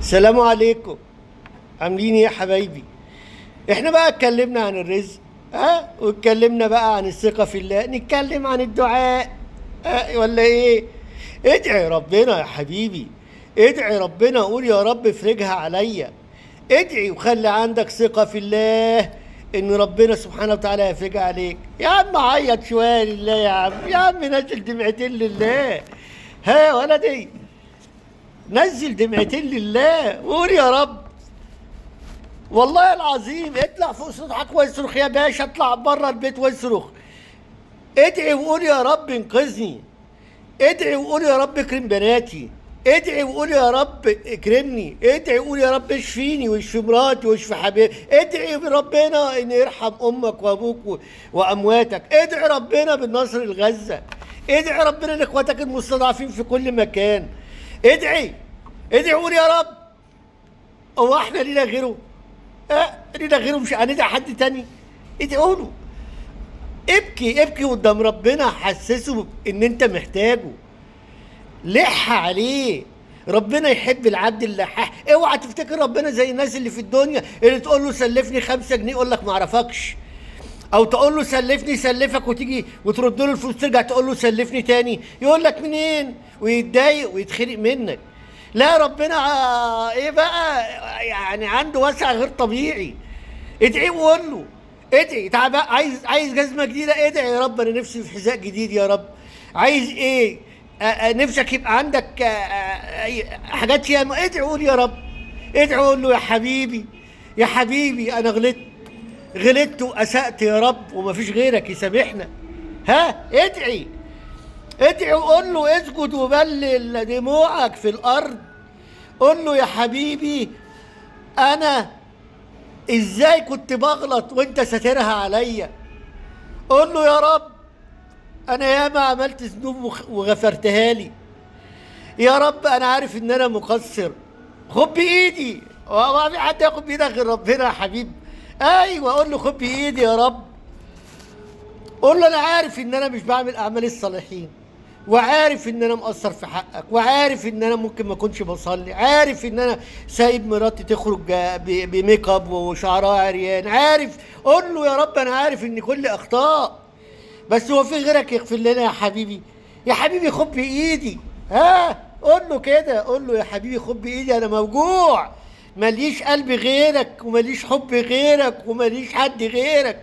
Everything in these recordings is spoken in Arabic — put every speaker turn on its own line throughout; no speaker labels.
السلام عليكم. عاملين ايه يا حبايبي؟ احنا بقى اتكلمنا عن الرزق، واتكلمنا بقى عن الثقة في الله، نتكلم عن الدعاء. ولا ايه؟ ادعي ربنا يا حبيبي، ادعي ربنا، قول يا رب افرجها عليا. ادعي وخلي عندك ثقة في الله ان ربنا سبحانه وتعالى يفرجها عليك. يا عم عيط شوية لله، يا عم يا عم نزل دمعتين لله. ها ولدي، نزل دمعتين لله وقول يا رب. والله العظيم اطلع فوق سطحك واصرخ يا باشا، اطلع بره البيت واصرخ. ادعي وقول يا رب انقذني، ادعي وقول يا رب اكرم بناتي، ادعي وقول يا رب اكرمني، ادعي وقول يا رب اشفيني واشفي مراتي واشفي حبيبي، ادعي بربنا ان يرحم امك وابوك وامواتك، ادعي ربنا بالنصر لغزه، ادعي ربنا لاخواتك المستضعفين في كل مكان. ادعي، ادعي وقول يا رب. هو احنا لينا غيره؟ لينا غيره؟ مش هندعي حد تاني؟ ادعوا له. ابكي ابكي قدام ربنا، حسسه ان انت محتاجه، لح عليه. ربنا يحب العبد اللحاح. اوعى تفتكر ربنا زي الناس اللي في الدنيا اللي تقول له سلفني 5 جنيه يقول لك ما اعرفكش، او تقول له سلفني يسلفك وتيجي وترد له الفلوس ترجع تقول له سلفني تاني يقول لك منين، ويتضايق ويتخنق منك. لا ربنا ايه بقى يعني، عنده وسع غير طبيعي. ادعي وقول له. ادعي تعال بقى، عايز جزمه جديده، ادعي يا رب انا نفسي في حذاء جديد يا رب. عايز ايه؟ نفسك يبقى عندك حاجات ياما، ادعي وقول يا رب. ادعي وقول له يا حبيبي، يا حبيبي انا غلطت واسأت يا رب ومفيش غيرك يسامحنا. ادعي، ادعي وقول له، اسجد وبلل دموعك في الارض. قول له يا حبيبي انا ازاي كنت بغلط وانت ساترها عليا. قول له يا رب انا ياما عملت ذنوب وغفرتها لي. يا رب انا عارف ان انا مقصر، خد بايدي. ما في حد ياخد بايدك غير ربنا يا حبيبي. ايوه قول له خد بايدي يا رب. قول له انا عارف ان انا مش بعمل اعمال الصالحين، وعارف ان انا مقصر في حقك، وعارف ان انا ممكن ما اكونش بصلي، عارف ان انا سايب مراتي تخرج بميك اب وشعرها عريان، عارف. قول له يا رب انا عارف ان كل اخطاء، بس هو في غيرك يغفر لنا يا حبيبي. يا حبيبي خد بايدي. قول له كده، قول له يا حبيبي خد بايدي، انا موجوع، ماليش قلب غيرك وماليش حب غيرك وماليش حد غيرك.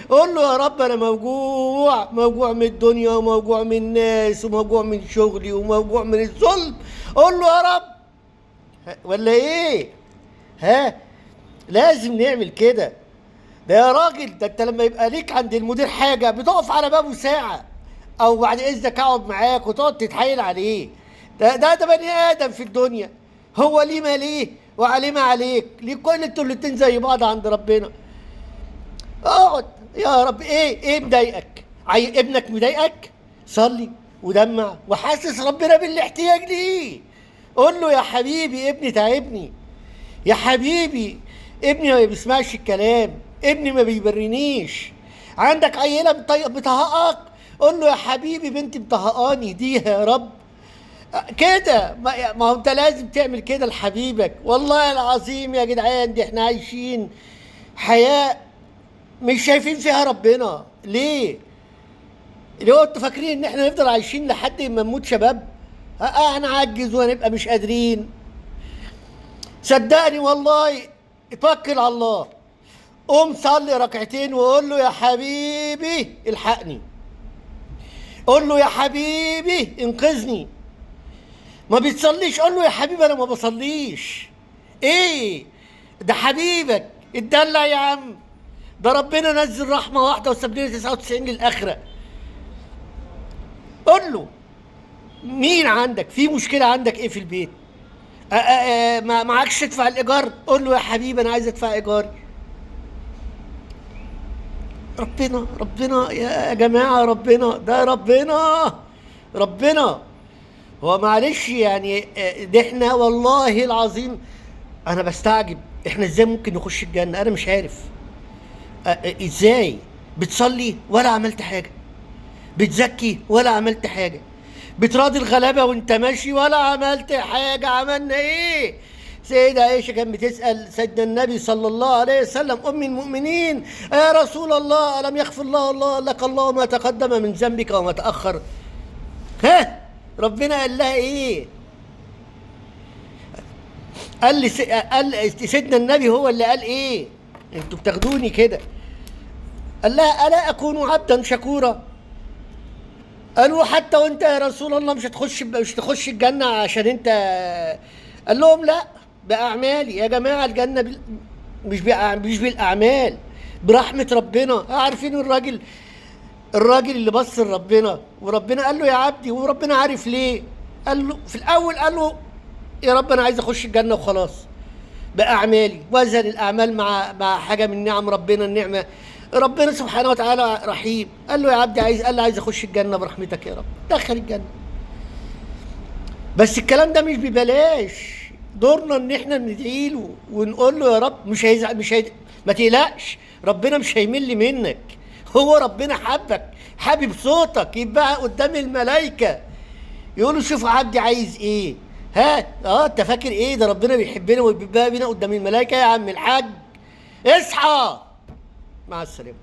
قول له يا رب انا موجوع، موجوع من الدنيا وموجوع من الناس وموجوع من شغلي وموجوع من الظلم. قول له يا رب. ولا ايه؟ لازم نعمل كده. ده يا راجل، ده انت لما يبقى ليك عند المدير حاجه بتقف على بابه ساعه، او بعد اذنك اقعد معاك وتقعد تتحايل عليه. ده بني ادم في الدنيا، هو ليه ما ليه وعليه ما عليك، ليه كل انتوا الاتنين زي بعض عند ربنا. اقعد يا رب. ايه مضايقك؟ ابنك مضايقك؟ صلي ودمع وحاسس ربنا بالاحتياج ليه. قول له يا حبيبي ابني تعبني، يا حبيبي ابني ما بيسمعش الكلام، ابني ما بيبرنيش. عندك عيله بتهقق، قول له يا حبيبي بنتي مطهقاني، اهديها يا رب. كده ما هو انت لازم تعمل كده لحبيبك. والله العظيم يا جدعان، دي احنا عايشين حياه مش شايفين فيها ربنا. ليه انتوا فاكرين ان احنا نفضل عايشين لحد ما نموت شباب؟ هنعجز وهنبقى مش قادرين. صدقني والله، اتوكل على الله، قوم صلي ركعتين وقول له يا حبيبي الحقني، قول له يا حبيبي انقذني. ما بتصليش؟ قول له يا حبيبي انا ما بصليش. ايه ده حبيبك، اتدلع يا عم. ده ربنا نزل رحمه واحده وساب لنا 99 للاخره. قول له مين عندك في مشكله، عندك ايه في البيت؟ ما معكش تدفع الايجار؟ قول له يا حبيبي انا عايز ادفع ايجاري. ربنا يا جماعه، ربنا ده ربنا. هو معلش يعني، ده احنا والله العظيم انا بستعجب احنا ازاي ممكن نخش الجنه. انا مش عارف ازاي بتصلي ولا عملت حاجه، بتزكي ولا عملت حاجه، بتراضي الغلابه وانت ماشي ولا عملت حاجه. عملنا ايه؟ سيدة عائشة كانت بتسأل سيدنا النبي صلى الله عليه وسلم أم المؤمنين: يا رسول الله، ألم يغفر الله لك الله ما تقدم من ذنبك وما تأخر؟ ها، ربنا قال لها إيه؟ قال سيدنا النبي هو اللي قال إيه؟ أنتوا بتاخدوني كده. قال لها: ألا أكون عبدا شكورا؟ قالوا: حتى وانت يا رسول الله مش تخش الجنة عشان انت. قال لهم: لا، بأعمالي يا جماعة. الجنة مش بالأعمال، برحمة ربنا. عارفين الراجل اللي بص لربنا وربنا قال له: يا عبدي، وربنا عارف ليه. قال له في الأول، قال له: يا رب أنا عايز أخش الجنة وخلاص بأعمالي. وزن الأعمال مع حاجة من نعم ربنا. النعمة ربنا سبحانه وتعالى رحيم. قال له: يا عبدي قال له: عايز اخش الجنه برحمتك يا رب، دخل الجنه. بس الكلام ده مش ببلاش، دورنا ان احنا ندعي له ونقول له: يا رب مش هيزعل، ما تقلقش، ربنا مش هيمل منك. هو ربنا حابب صوتك يبقى قدام الملائكه، يقولوا: شوفوا عبدي عايز ايه. ها، انت فاكر ايه؟ ده ربنا بيحبنا ويبقى بينا قدام الملائكه. يا عم الحاج اصحى. مع السلامة.